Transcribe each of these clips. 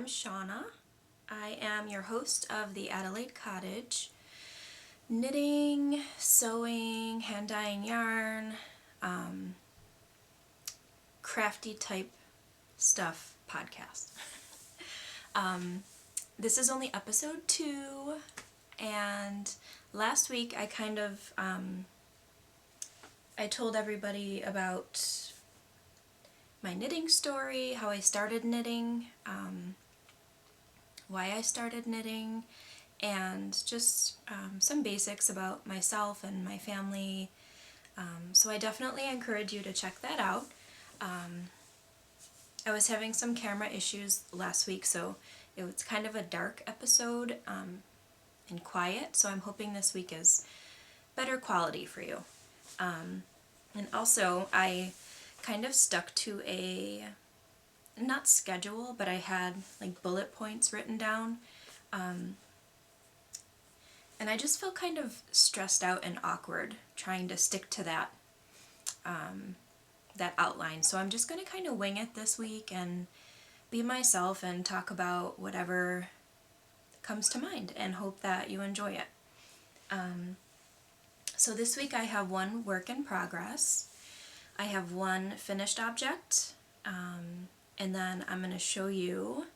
Shauna. I am your host of the Adelaide Cottage knitting, sewing, hand dyeing yarn, crafty type stuff podcast. This is only episode 2, and last week I I told everybody about my knitting story, how I started knitting, why I started knitting, and just some basics about myself and my family. So I definitely encourage you to check that out. I was having some camera issues last week, so it was kind of a dark episode and quiet, so I'm hoping this week is better quality for you. And also, I kind of stuck to a, not schedule, but I had like bullet points written down. And I just felt kind of stressed out and awkward trying to stick to that that outline. So I'm just going to kind of wing it this week and be myself and talk about whatever comes to mind and hope that you enjoy it. So this week I have one work in progress. I have one finished object, and then I'm going to show you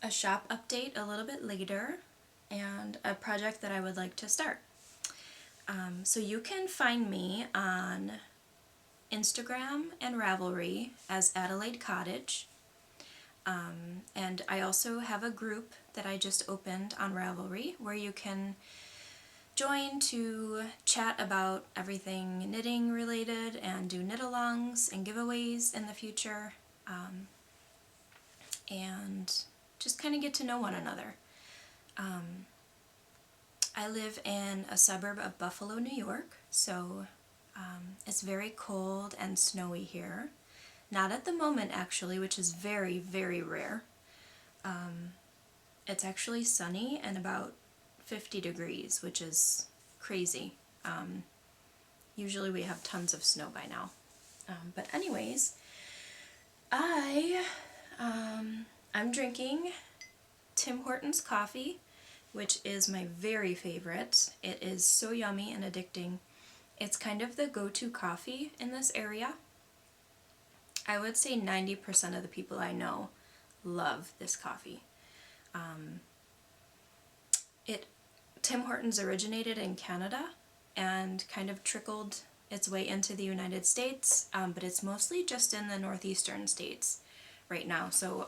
a shop update a little bit later and a project that I would like to start. So you can find me on Instagram and Ravelry as Adelaide Cottage. And I also have a group that I just opened on Ravelry where you can join to chat about everything knitting related and do knit-alongs and giveaways in the future, and just kind of get to know one another. I live in a suburb of Buffalo, New York, so it's very cold and snowy here. Not at the moment, actually, which is very, very rare. It's actually sunny and about 50 degrees, which is crazy. Usually we have tons of snow by now. But anyways, I'm drinking Tim Hortons coffee, which is my very favorite. It is so yummy and addicting. It's kind of the go-to coffee in this area. I would say 90% of the people I know love this coffee. Tim Hortons originated in Canada and kind of trickled its way into the United States, but it's mostly just in the northeastern states right now. So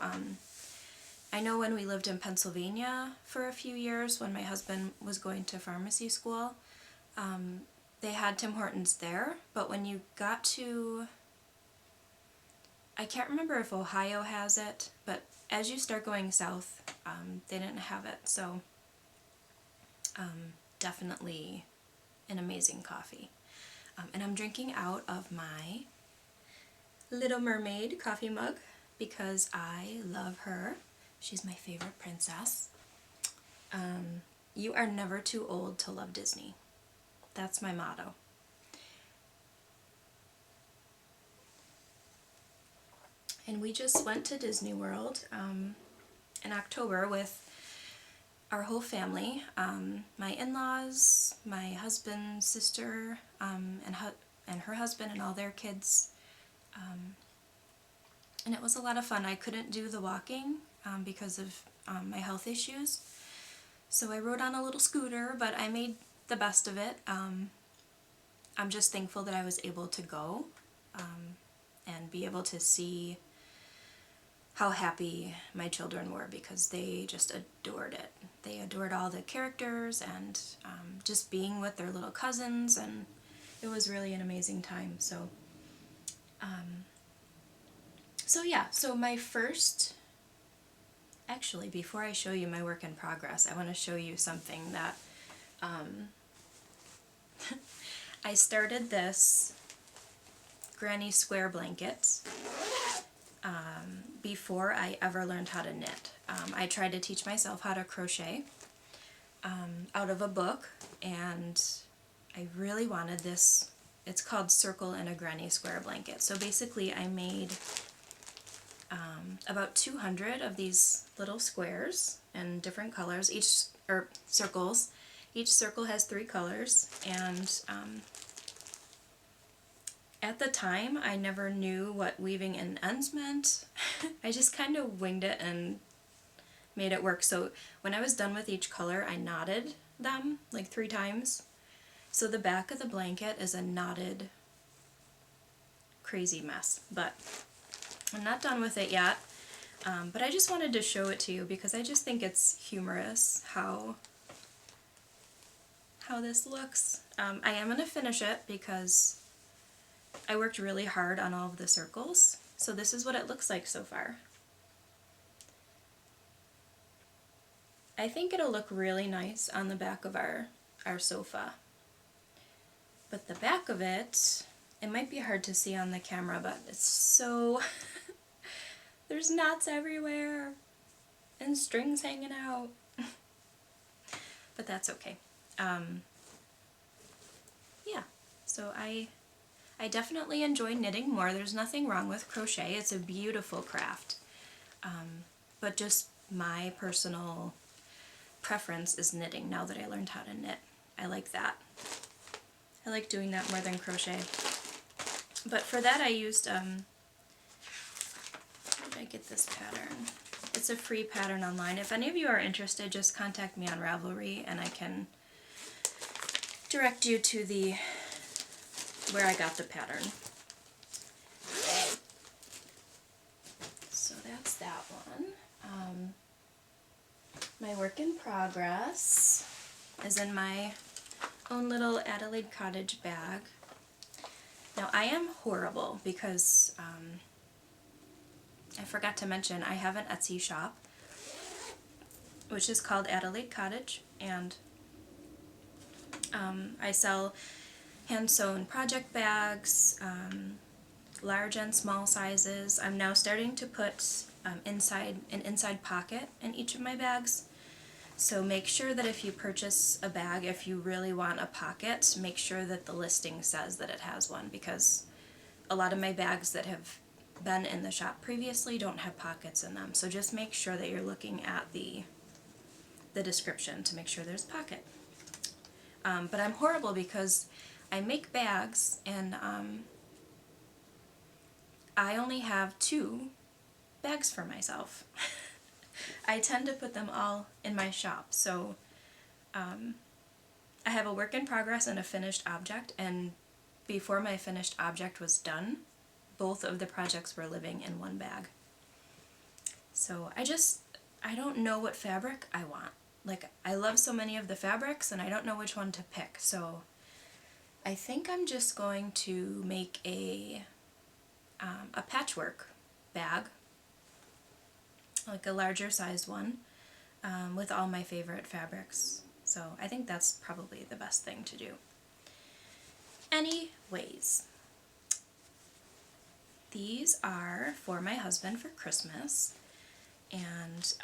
I know when we lived in Pennsylvania for a few years, when my husband was going to pharmacy school, they had Tim Hortons there, but when you got to, I can't remember if Ohio has it, but as you start going south, they didn't have it. So definitely an amazing coffee. And I'm drinking out of my Little Mermaid coffee mug because I love her. She's my favorite princess. You are never too old to love Disney. That's my motto. And we just went to Disney World in October with our whole family, my in-laws, my husband's sister, and her husband and all their kids. And it was a lot of fun. I couldn't do the walking because of my health issues, so I rode on a little scooter, but I made the best of it. I'm just thankful that I was able to go and be able to see how happy my children were, because they just adored it. They adored all the characters and just being with their little cousins, and it was really an amazing time. So so my first, actually, before I show you my work in progress, I want to show you something that I started this granny square blanket before I ever learned how to knit. I tried to teach myself how to crochet out of a book, and I really wanted this. It's called Circle in a Granny Square Blanket. So basically I made about 200 of these little squares in different colors, circles. Each circle has 3 colors, and at the time I never knew what weaving in ends meant. I just kind of winged it and made it work. So when I was done with each color, I knotted them like 3 times. So the back of the blanket is a knotted crazy mess, but I'm not done with it yet. But I just wanted to show it to you because I just think it's humorous how this looks. I am going to finish it because I worked really hard on all of the circles. So this is what it looks like so far. I think it'll look really nice on the back of our sofa. But the back of it, it might be hard to see on the camera, but it's so... there's knots everywhere and strings hanging out. But that's okay. Yeah, so I definitely enjoy knitting more. There's nothing wrong with crochet. It's a beautiful craft. But just my personal preference is knitting now that I learned how to knit. I like that. I like doing that more than crochet. But for that I used, where did I get this pattern? It's a free pattern online. If any of you are interested, just contact me on Ravelry and I can direct you to where I got the pattern. So that's that one. My work in progress is in my own little Adelaide Cottage bag. Now I am horrible because I forgot to mention I have an Etsy shop which is called Adelaide Cottage, and I sell hand-sewn project bags, large and small sizes. I'm now starting to put an inside pocket in each of my bags. So make sure that if you purchase a bag, if you really want a pocket, make sure that the listing says that it has one, because a lot of my bags that have been in the shop previously don't have pockets in them. So just make sure that you're looking at the description to make sure there's a pocket. But I'm horrible because I make bags and I only have 2 bags for myself. I tend to put them all in my shop, so I have a work in progress and a finished object, and before my finished object was done, both of the projects were living in one bag. So I don't know what fabric I want. Like, I love so many of the fabrics and I don't know which one to pick, so I think I'm just going to make a patchwork bag, like a larger sized one, with all my favorite fabrics. So I think that's probably the best thing to do. Anyways, these are for my husband for Christmas, and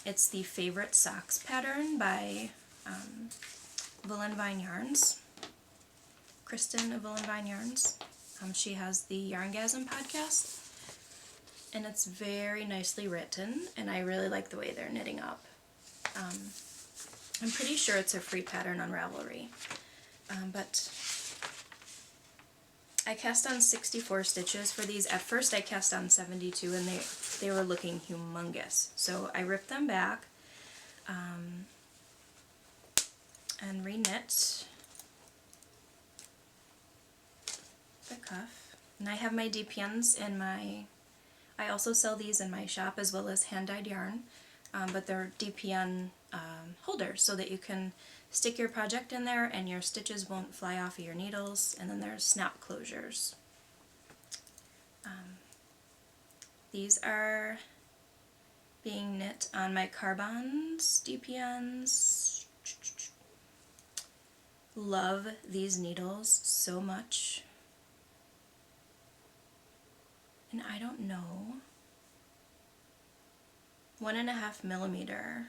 it's the Favorite Socks pattern by Vine Yarns. Kristen of Vine Yarns. She has the Yarngasm podcast, and it's very nicely written, and I really like the way they're knitting up. I'm pretty sure it's a free pattern on Ravelry, but I cast on 64 stitches for these. At first I cast on 72 and they were looking humongous, so I ripped them back and reknit the cuff. And I have my DPNs in I also sell these in my shop as well as hand-dyed yarn, but they're DPN holders so that you can stick your project in there and your stitches won't fly off of your needles, and then there's snap closures. These are being knit on my Carbons DPNs. Love these needles so much. And I don't know, 1.5 millimeter.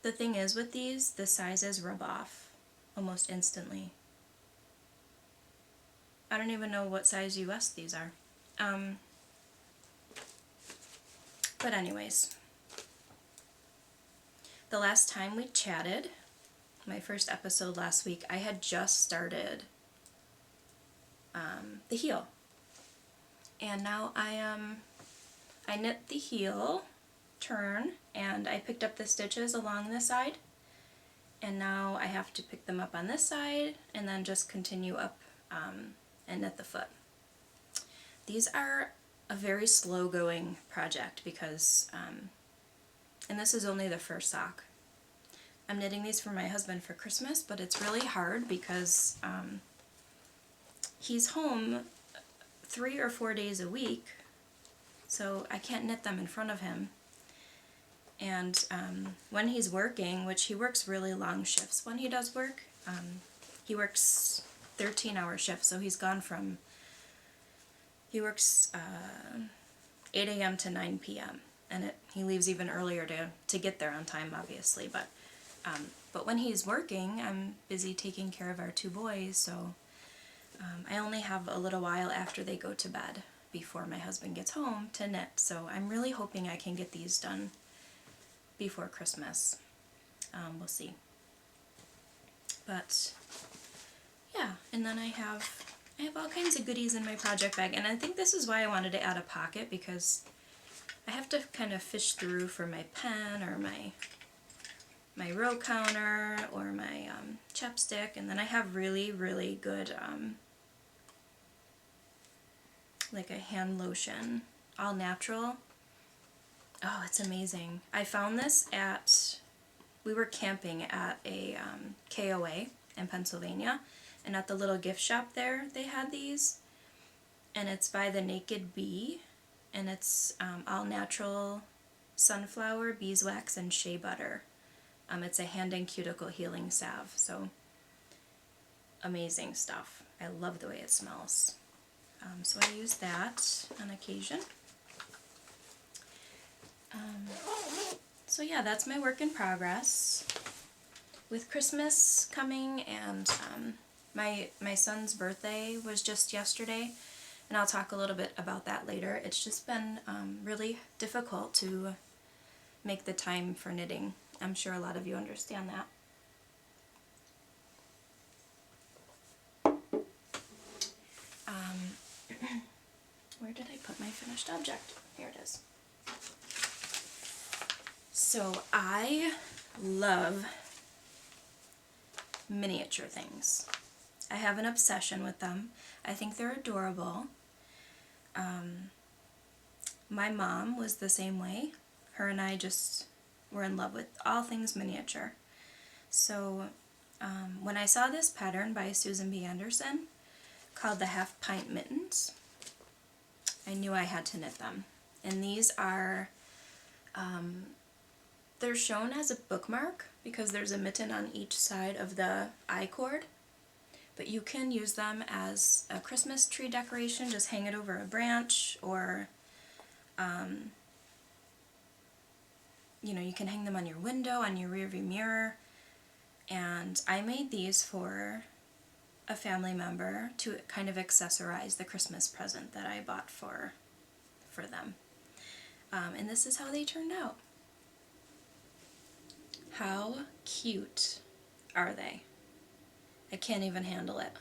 The thing is with these, the sizes rub off almost instantly. I don't even know what size US these are. But anyways, the last time we chatted, my first episode last week, I had just started the heel. And now I knit the heel turn, and I picked up the stitches along the side, and now I have to pick them up on this side and then just continue up and knit the foot. These are a very slow going project because, and this is only the first sock. I'm knitting these for my husband for Christmas, but it's really hard because he's home 3 or 4 days a week, so I can't knit them in front of him. And when he's working, which he works really long shifts when he does work, he works 13-hour shifts, so he works 8 a.m. to 9 p.m. and he leaves even earlier to get there on time, obviously. But when he's working, I'm busy taking care of our 2 boys, so I only have a little while after they go to bed before my husband gets home to knit. So I'm really hoping I can get these done before Christmas. We'll see. But yeah, and then I have all kinds of goodies in my project bag, and I think this is why I wanted to add a pocket, because I have to kind of fish through for my pen or my row counter or my chapstick, and then I have really, really good like a hand lotion, all natural. Oh, it's amazing. I found this we were camping at a KOA in Pennsylvania, and at the little gift shop there they had these, and it's by the Naked Bee, and it's all natural sunflower, beeswax, and shea butter. It's a hand and cuticle healing salve, so amazing stuff. I love the way it smells. So I use that on occasion. So yeah, that's my work in progress. With Christmas coming, and my son's birthday was just yesterday, and I'll talk a little bit about that later. It's just been really difficult to make the time for knitting. I'm sure a lot of you understand that. Where did I put my finished object? Here it is. So I love miniature things. I have an obsession with them. I think they're adorable. My mom was the same way. Her and I just were in love with all things miniature. So when I saw this pattern by Susan B. Anderson called the Half Pint Mittens, I knew I had to knit them. And these are, they're shown as a bookmark because there's a mitten on each side of the I-cord, but you can use them as a Christmas tree decoration, just hang it over a branch, or you know, you can hang them on your window, on your rearview mirror. And I made these for a family member to kind of accessorize the Christmas present that I bought for them. And this is how they turned out. How cute are they? I can't even handle it.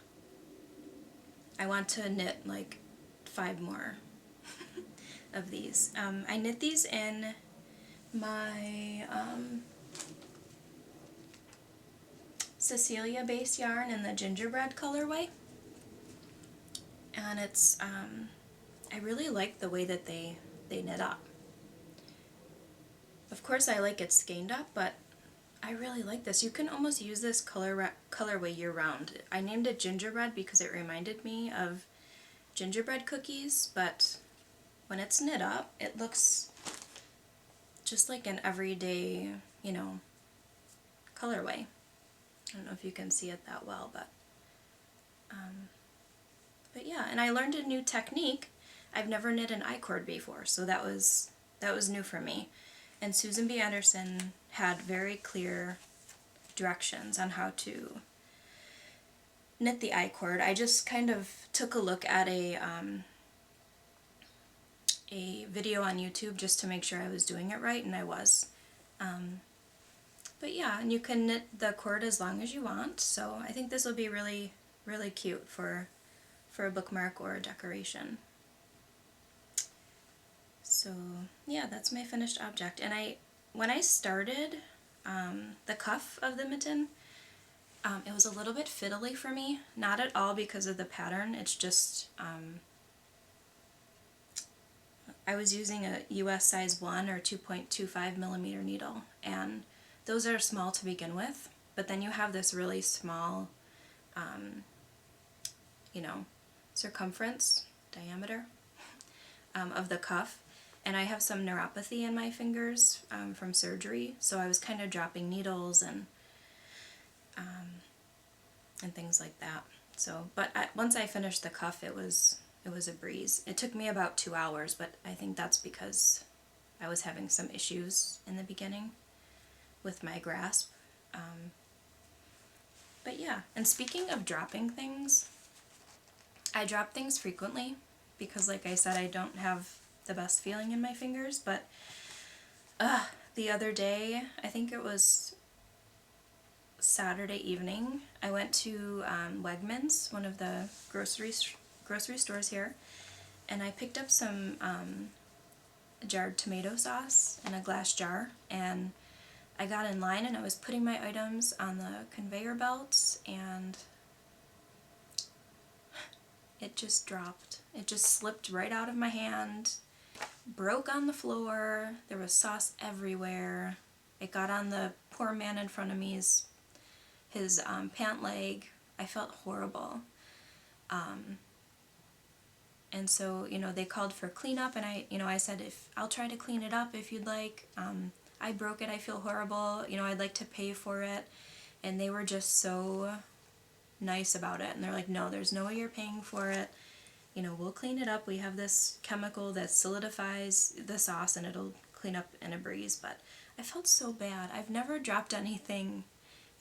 I want to knit like 5 more of these. I knit these in my Cecilia base yarn in the gingerbread colorway, and it's I really like the way that they knit up. Of course I like it skeined up, but I really like this. You can almost use this colorway year round. I named it gingerbread because it reminded me of gingerbread cookies, but when it's knit up, it looks just like an everyday, you know, colorway. I don't know if you can see it that well, but yeah, and I learned a new technique. I've never knit an I-cord before, so that was new for me. And Susan B. Anderson had very clear directions on how to knit the I-cord. I just kind of took a look at a a video on YouTube just to make sure I was doing it right, and I was. But yeah, and you can knit the cord as long as you want, so I think this will be really, really cute for a bookmark or a decoration. So yeah, that's my finished object. And when I started the cuff of the mitten, it was a little bit fiddly for me. Not at all because of the pattern, it's just I was using a US size 1 or 2.25 millimeter needle, and those are small to begin with, but then you have this really small, you know, circumference, diameter of the cuff, and I have some neuropathy in my fingers from surgery, so I was kind of dropping needles and things like that. So, but once I finished the cuff, it was a breeze. It took me about 2 hours, but I think that's because I was having some issues in the beginning with my grasp. But yeah, and speaking of dropping things, I drop things frequently because, like I said, I don't have the best feeling in my fingers, but the other day, I think it was Saturday evening, I went to Wegmans, one of the grocery stores here, and I picked up some jarred tomato sauce in a glass jar, and I got in line and I was putting my items on the conveyor belts, and it just dropped. It just slipped right out of my hand, broke on the floor, there was sauce everywhere. It got on the poor man in front of me's his pant leg. I felt horrible. And so, they called for cleanup, and I said, I'll try to clean it up if you'd like. I broke it, I feel horrible, I'd like to pay for it. And they were just so nice about it. And they're like, no, there's no way you're paying for it. We'll clean it up. We have this chemical that solidifies the sauce and it'll clean up in a breeze. But I felt so bad. I've never dropped anything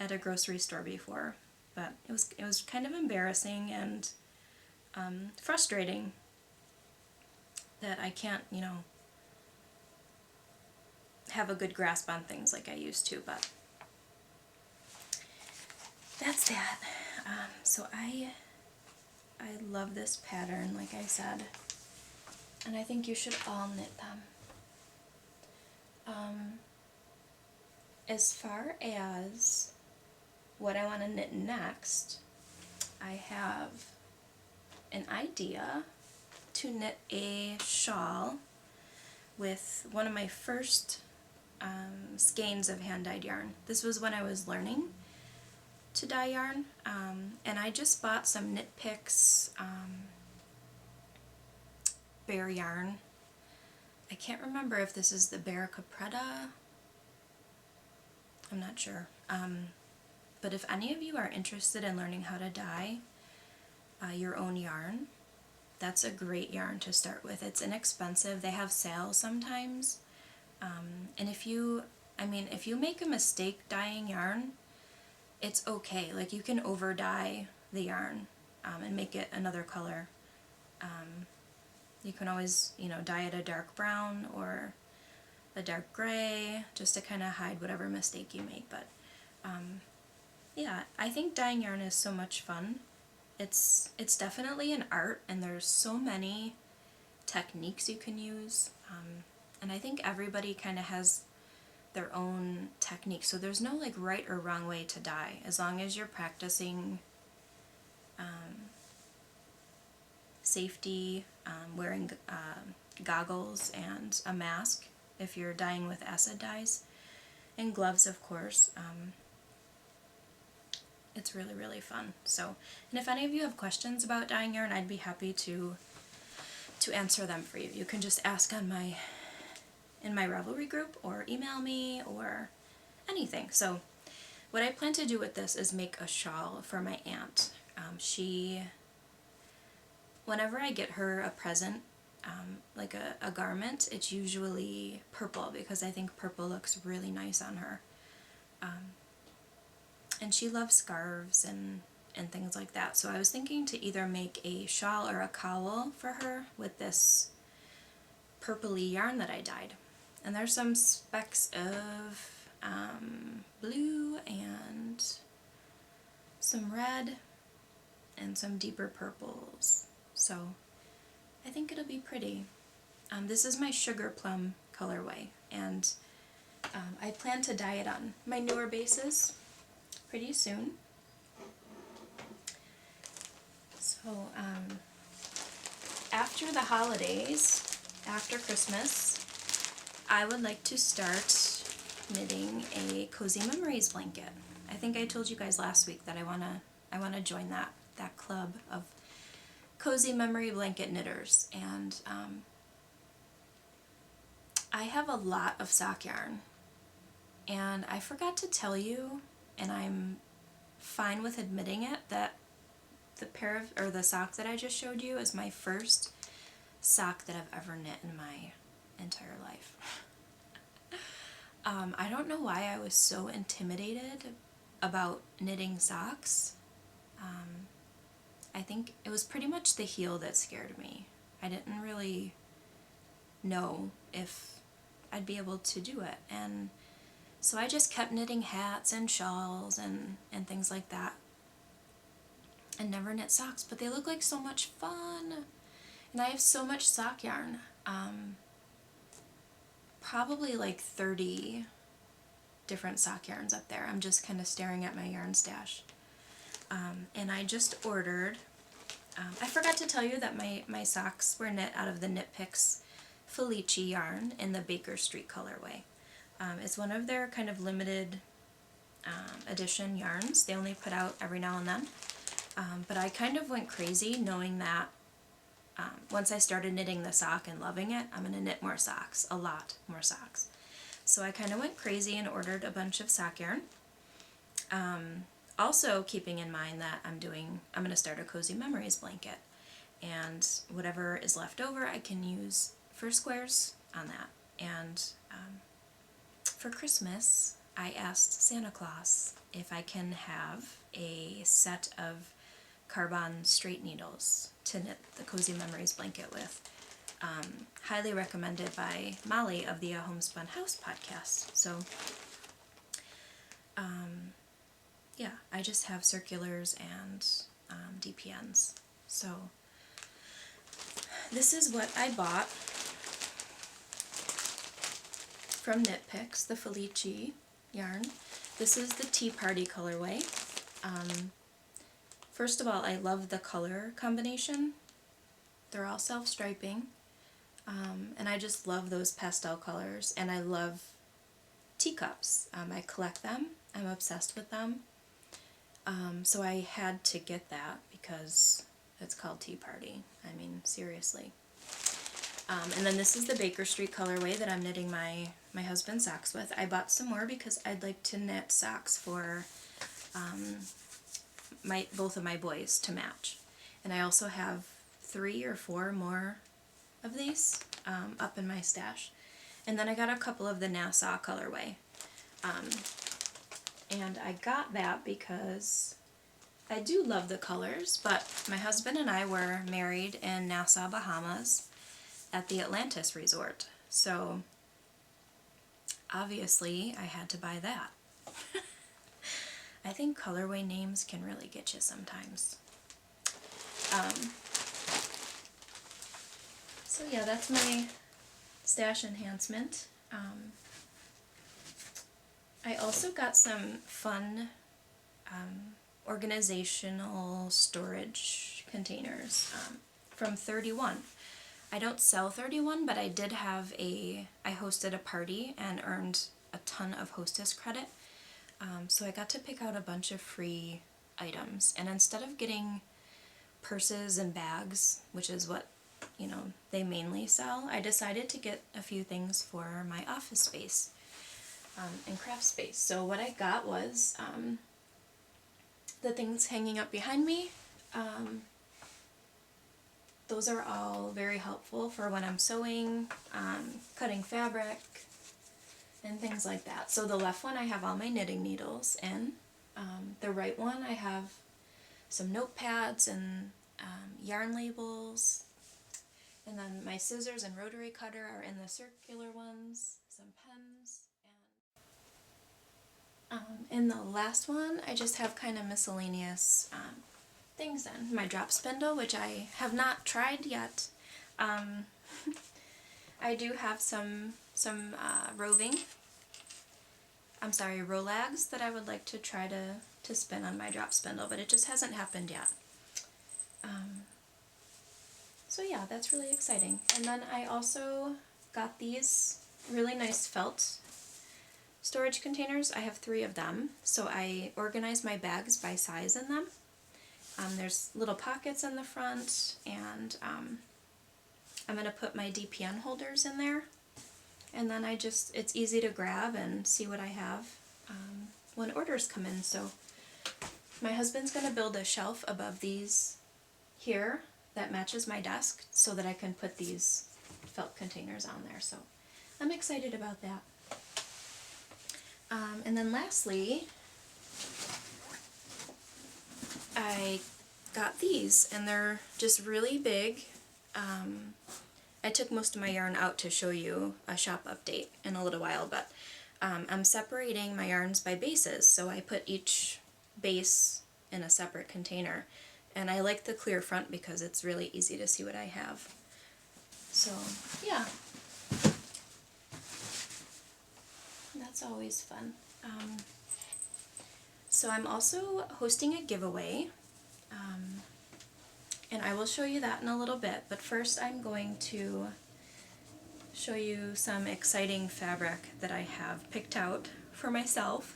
at a grocery store before, but it was kind of embarrassing and frustrating that I can't, have a good grasp on things like I used to, but that's that. So I love this pattern, like I said, and I think you should all knit them. As far as what I want to knit next, I have an idea to knit a shawl with one of my first skeins of hand-dyed yarn. This was when I was learning to dye yarn, and I just bought some Knit Picks Bear yarn. I can't remember if this is the Bear Capretta. I'm not sure. But if any of you are interested in learning how to dye your own yarn, that's a great yarn to start with. It's inexpensive. They have sales sometimes. And if you make a mistake dyeing yarn, it's okay. Like, you can over dye the yarn and make it another color. You can always, dye it a dark brown or a dark gray just to kind of hide whatever mistake you make. But yeah, I think dyeing yarn is so much fun. It's definitely an art, and there's so many techniques you can use, and I think everybody kind of has their own technique, so there's no like right or wrong way to dye, as long as you're practicing safety, wearing goggles and a mask if you're dyeing with acid dyes, and gloves, of course. It's really, really fun. So, and if any of you have questions about dyeing yarn, I'd be happy to answer them for you. You can just ask on in my Ravelry group, or email me, or anything. So what I plan to do with this is make a shawl for my aunt. Whenever I get her a present, like a garment, it's usually purple, because I think purple looks really nice on her. And she loves scarves and things like that. So I was thinking to either make a shawl or a cowl for her with this purpley yarn that I dyed. And there's some specks of blue and some red and some deeper purples. So I think it'll be pretty. This is my Sugar Plum colorway, and I plan to dye it on my newer bases pretty soon. So after the holidays, after Christmas, I would like to start knitting a Cozy Memories blanket. I think I told you guys last week that I wanna join that club of Cozy Memory blanket knitters, and I have a lot of sock yarn, and I forgot to tell you, and I'm fine with admitting it, that the sock that I just showed you is my first sock that I've ever knit in my entire life. I don't know why I was so intimidated about knitting socks. I think it was pretty much the heel that scared me. I didn't really know if I'd be able to do it, and so I just kept knitting hats and shawls and things like that, and never knit socks, but they look like so much fun, and I have so much sock yarn. Probably like 30 different sock yarns up there. I'm just kind of staring at my yarn stash. And I just ordered, I forgot to tell you that my socks were knit out of the Knit Picks Felici yarn in the Baker Street colorway. It's one of their kind of limited edition yarns. They only put out every now and then. But I kind of went crazy knowing that once I started knitting the sock and loving it, I'm going to knit more socks, a lot more socks. So I kind of went crazy and ordered a bunch of sock yarn. Also keeping in mind that I'm going to start a Cozy Memories blanket, and whatever is left over I can use for squares on that. And for Christmas I asked Santa Claus if I can have a set of carbon straight needles to knit the Cozy Memories blanket with. Highly recommended by Molly of the Homespun House podcast. So yeah, I just have circulars and DPNs. So this is what I bought from Knit Picks, the Felici yarn. This is the Tea Party colorway. First of all, I love the color combination. They're all self-striping, and I just love those pastel colors, and I love teacups. I collect them. I'm obsessed with them. So I had to get that because it's called Tea Party. I mean, seriously. And then this is the Baker Street colorway that I'm knitting my husband's socks with. I bought some more because I'd like to knit socks for both of my boys to match. And I also have 3 or 4 more of these up in my stash. And then I got a couple of the Nassau colorway. And I got that because I do love the colors, but my husband and I were married in Nassau, Bahamas at the Atlantis Resort. So obviously I had to buy that. I think colorway names can really get you sometimes. So yeah, that's my stash enhancement. I also got some fun organizational storage containers from 31. I don't sell 31, but I did have I hosted a party and earned a ton of hostess credit. So I got to pick out a bunch of free items, and instead of getting purses and bags, which is what, you know, they mainly sell, I decided to get a few things for my office space and craft space. So what I got was the things hanging up behind me. Those are all very helpful for when I'm sewing, cutting fabric, and things like that. So the left one I have all my knitting needles in. The right one I have some notepads and yarn labels. And then my scissors and rotary cutter are in the circular ones, some pens, and in the last one I just have kind of miscellaneous things in. My drop spindle, which I have not tried yet. I do have some Rolags that I would like to try to spin on my drop spindle, but it just hasn't happened yet. So yeah, that's really exciting. And then I also got these really nice felt storage containers. I have 3 of them, so I organize my bags by size in them. There's little pockets in the front, and I'm going to put my DPN holders in there, and then it's easy to grab and see what I have when orders come in. So my husband's going to build a shelf above these here that matches my desk so that I can put these felt containers on there. So I'm excited about that. And then lastly, I got these, and they're just really big. I took most of my yarn out to show you a shop update in a little while, but I'm separating my yarns by bases, so I put each base in a separate container. And I like the clear front because it's really easy to see what I have. So, yeah. That's always fun. So I'm also hosting a giveaway, and I will show you that in a little bit, but first I'm going to show you some exciting fabric that I have picked out for myself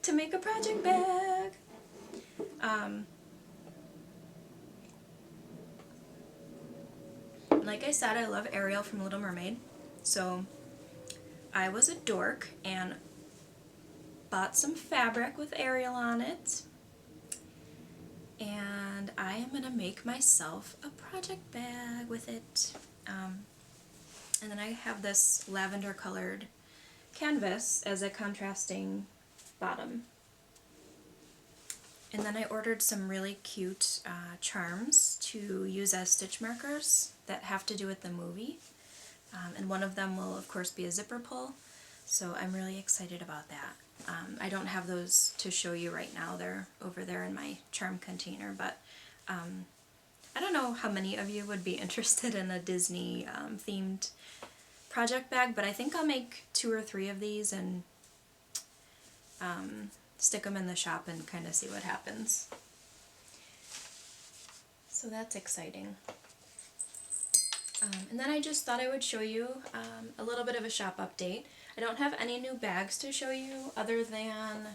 to make a project bag. Like I said, I love Ariel from Little Mermaid, so I was a dork and bought some fabric with Ariel on it, and I am going to make myself a project bag with it. And then I have this lavender colored canvas as a contrasting bottom. And then I ordered some really cute charms to use as stitch markers that have to do with the movie. And one of them will of course be a zipper pull, so I'm really excited about that. I don't have those to show you right now, they're over there in my charm container, but I don't know how many of you would be interested in a Disney themed project bag, but I think I'll make 2 or 3 of these and stick them in the shop and kind of see what happens. So that's exciting. And then I just thought I would show you a little bit of a shop update. I don't have any new bags to show you other than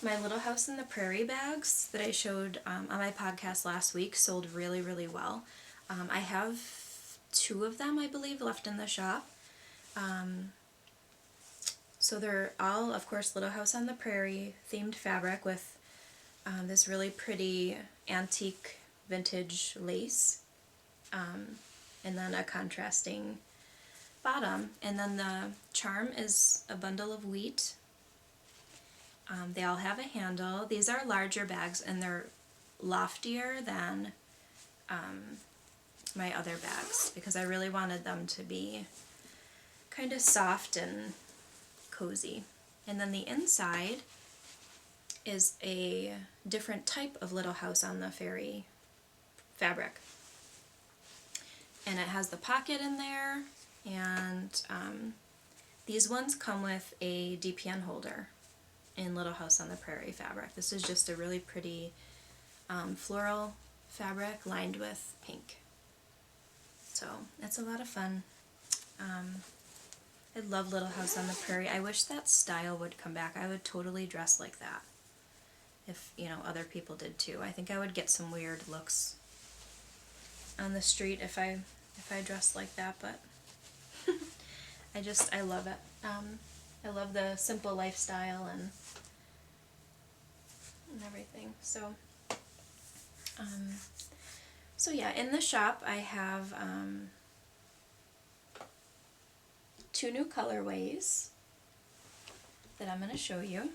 my Little House in the Prairie bags that I showed on my podcast last week. Sold really, really well. I have 2 of them, I believe, left in the shop. So they're all, of course, Little House on the Prairie themed fabric with this really pretty antique vintage lace. And then a contrasting bottom, and then the charm is a bundle of wheat. They all have a handle. These are larger bags and they're loftier than my other bags because I really wanted them to be kind of soft and cozy. And then the inside is a different type of Little House on the Fairy fabric. And it has the pocket in there, and these ones come with a DPN holder in Little House on the Prairie fabric. This is just a really pretty floral fabric lined with pink. So it's a lot of fun. I love Little House on the Prairie. I wish that style would come back. I would totally dress like that if, you know, other people did too. I think I would get some weird looks on the street if I dressed like that, but I love it. I love the simple lifestyle and everything. So yeah, in the shop I have 2 new colorways that I'm going to show you.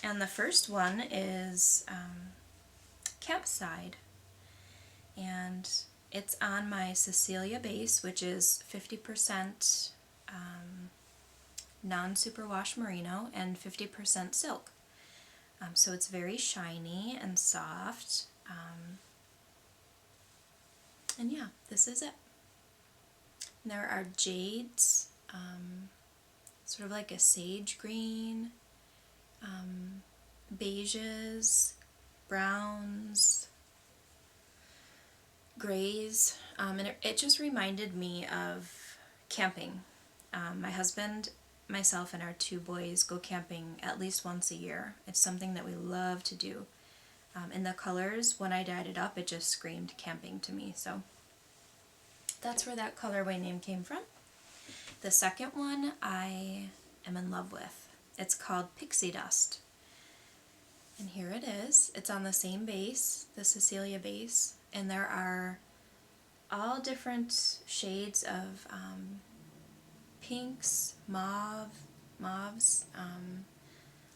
And the first one is Campside. And It's on my Cecilia base, which is 50% non-superwash merino and 50% silk. So it's very shiny and soft. And yeah, this is it. And there are jades, sort of like a sage green, beiges, browns, grays, and it just reminded me of camping. My husband, myself, and our 2 boys go camping at least once a year. It's something that we love to do. And the colors, when I dyed it up, it just screamed camping to me. So that's where that colorway name came from. The second one I am in love with. It's called Pixie Dust. And here it is. It's on the same base, the Cecilia base, and there are all different shades of pinks, mauves,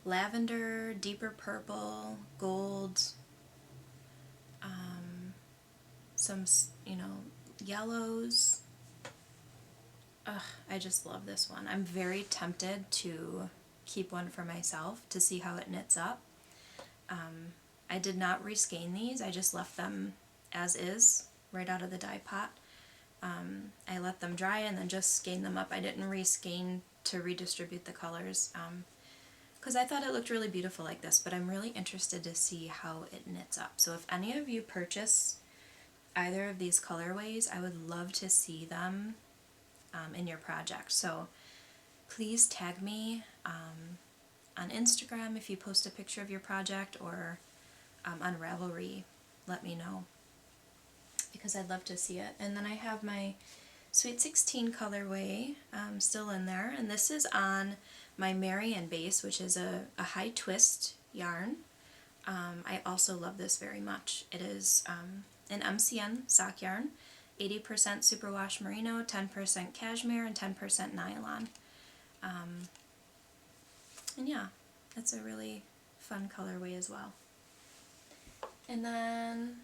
lavender, deeper purple, gold, some, yellows. Ugh, I just love this one. I'm very tempted to keep one for myself to see how it knits up. I did not reskein these. I just left them as is, right out of the dye pot. I let them dry and then just skein them up. I didn't reskein to redistribute the colors because I thought it looked really beautiful like this, but I'm really interested to see how it knits up. So if any of you purchase either of these colorways, I would love to see them in your project. So please tag me on Instagram if you post a picture of your project, or on Ravelry, let me know, because I'd love to see it. And then I have my Sweet 16 colorway still in there, and this is on my Marion base, which is a high twist yarn. I also love this very much. It is an MCN sock yarn, 80% superwash merino, 10% cashmere, and 10% nylon. And yeah, that's a really fun colorway as well. And then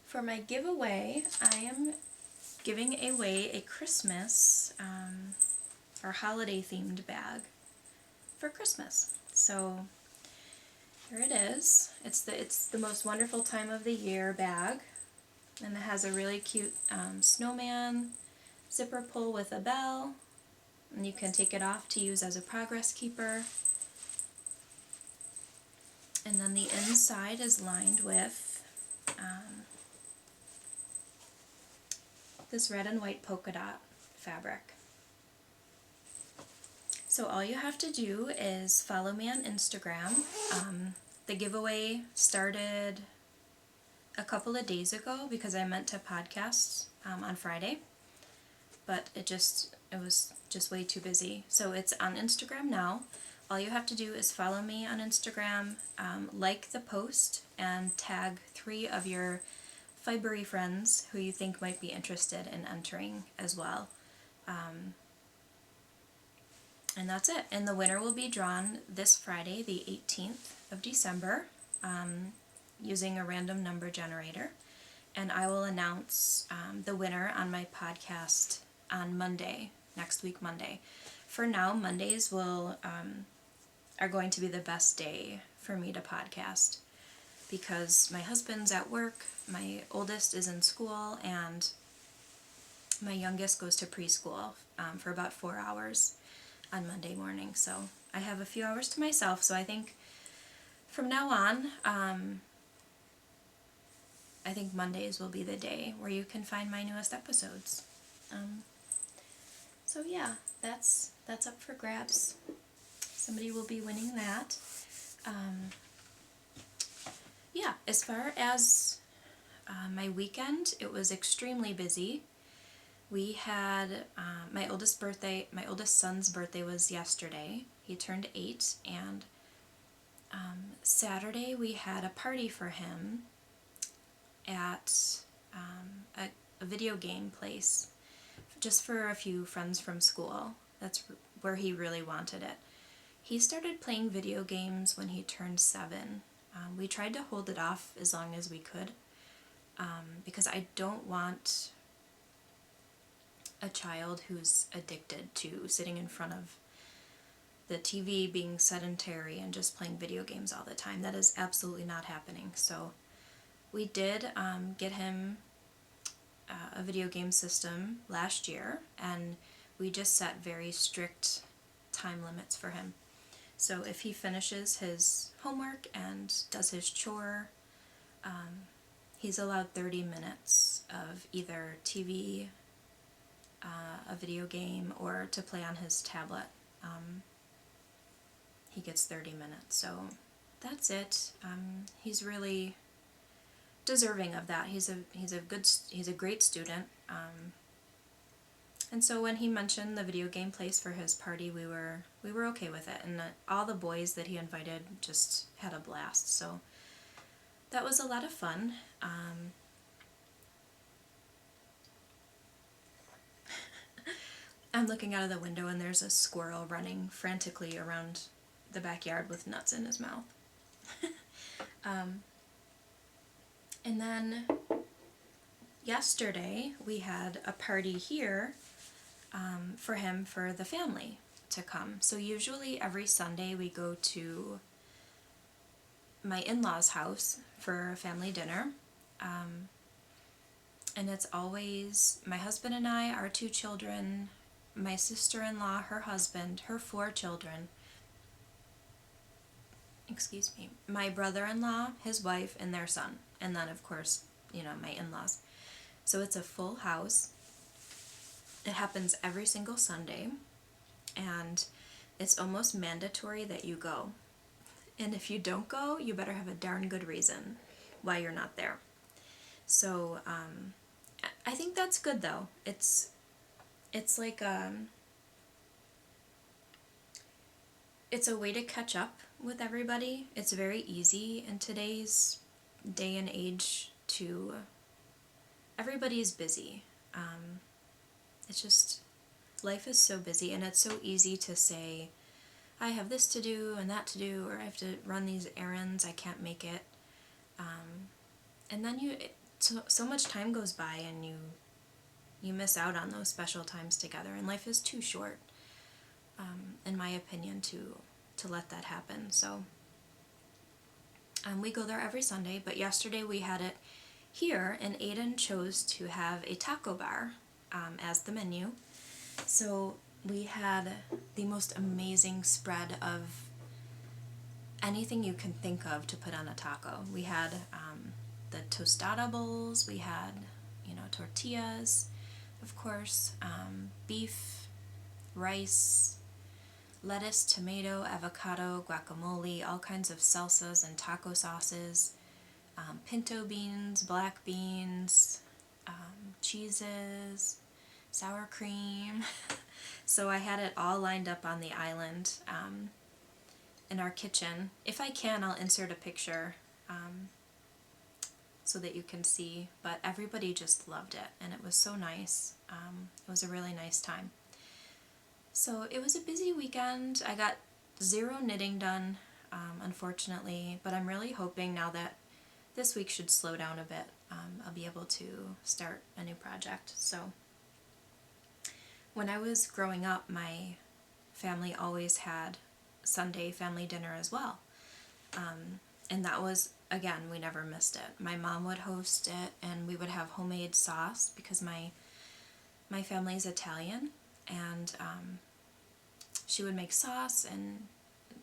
for my giveaway, I am giving away a Christmas or holiday themed bag for Christmas. So here it is. It's the most wonderful time of the year bag, and it has a really cute snowman, zipper pull with a bell, and you can take it off to use as a progress keeper. And then the inside is lined with this red and white polka dot fabric. So all you have to do is follow me on Instagram. The giveaway started a couple of days ago because I meant to podcast on Friday, but it was just way too busy. So it's on Instagram now. All you have to do is follow me on Instagram, like the post, and tag 3 of your fibery friends who you think might be interested in entering as well. And that's it. And the winner will be drawn this Friday, the 18th of December, using a random number generator. And I will announce the winner on my podcast on Monday, next week Monday. For now, Mondays are going to be the best day for me to podcast because my husband's at work, my oldest is in school, and my youngest goes to preschool for about 4 hours on Monday morning. So I have a few hours to myself, so I think from now on, I think Mondays will be the day where you can find my newest episodes. So yeah, that's up for grabs. Somebody will be winning that. Yeah, as far as my weekend, it was extremely busy. We had my oldest son's birthday was yesterday. He turned 8, and Saturday we had a party for him at a video game place, just for a few friends from school. That's where he really wanted it. He started playing video games when he turned 7. We tried to hold it off as long as we could, because I don't want a child who's addicted to sitting in front of the TV, being sedentary, and just playing video games all the time. That is absolutely not happening. So we did get him a video game system last year, and we just set very strict time limits for him. So if he finishes his homework and does his chore, he's allowed 30 minutes of either TV, a video game, or to play on his tablet. He gets 30 minutes, so that's it. He's really deserving of that. He's a great student. And so when he mentioned the video game place for his party, we were okay with it, and all the boys that he invited just had a blast. So that was a lot of fun. I'm looking out of the window and there's a squirrel running frantically around the backyard with nuts in his mouth. And then yesterday we had a party here for him, for the family to come. So usually every Sunday we go to my in-laws' house for a family dinner. And it's always my husband and I, our 2 children, my sister-in-law, her husband, her 4 children, my brother-in-law, his wife, and their son. And then, of course, my in-laws. So it's a full house. It happens every single Sunday, and it's almost mandatory that you go. And if you don't go, you better have a darn good reason why you're not there. So I think that's good, though. It's like it's a way to catch up with everybody. It's very easy in today's day and age to, everybody's busy. It's just, life is so busy, and it's so easy to say, I have this to do and that to do, or I have to run these errands, I can't make it. And then so much time goes by, and you miss out on those special times together, and life is too short, in my opinion, to let that happen. So we go there every Sunday, but yesterday we had it here, and Aiden chose to have a taco bar as the menu. So we had the most amazing spread of anything you can think of to put on a taco. We had the tostada bowls, we had, tortillas, of course, beef, rice, lettuce, tomato, avocado, guacamole, all kinds of salsas and taco sauces, pinto beans, black beans, cheeses, sour cream. So I had it all lined up on the island in our kitchen. If I can, I'll insert a picture so that you can see, but everybody just loved it, and it was so nice. It was a really nice time. So it was a busy weekend. I got 0 knitting done, unfortunately, but I'm really hoping now that this week should slow down a bit, I'll be able to start a new project. So when I was growing up, my family always had Sunday family dinner as well. And that was, again, we never missed it. My mom would host it, and we would have homemade sauce because my family's Italian, and she would make sauce, and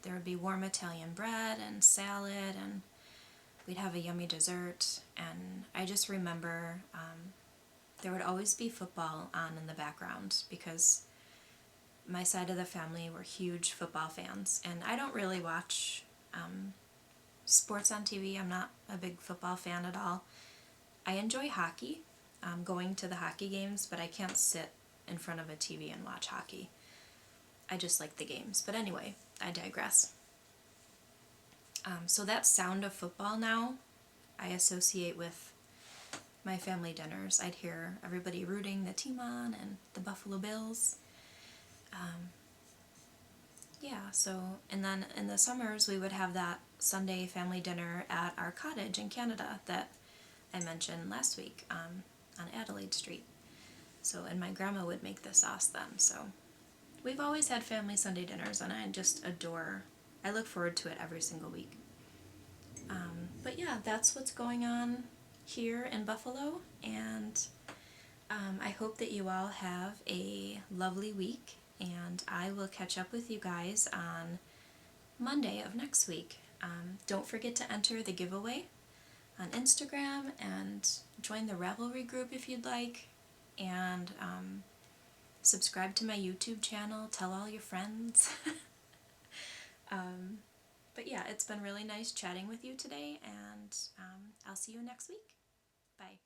there would be warm Italian bread and salad, and we'd have a yummy dessert. And I just remember there would always be football on in the background because my side of the family were huge football fans, and I don't really watch sports on TV. I'm not a big football fan at all. I enjoy hockey, going to the hockey games, but I can't sit in front of a TV and watch hockey. I just like the games. But anyway, I digress. So that sound of football now, I associate with my family dinners. I'd hear everybody rooting the team on and the Buffalo Bills. And then in the summers we would have that Sunday family dinner at our cottage in Canada that I mentioned last week on Adelaide Street. So, and my grandma would make the sauce then. So we've always had family Sunday dinners, and I look forward to it every single week. But yeah, that's what's going on here in Buffalo, and I hope that you all have a lovely week, and I will catch up with you guys on Monday of next week. Don't forget to enter the giveaway on Instagram and join the Ravelry group if you'd like, and subscribe to my YouTube channel, tell all your friends. But yeah, it's been really nice chatting with you today, and I'll see you next week. Bye.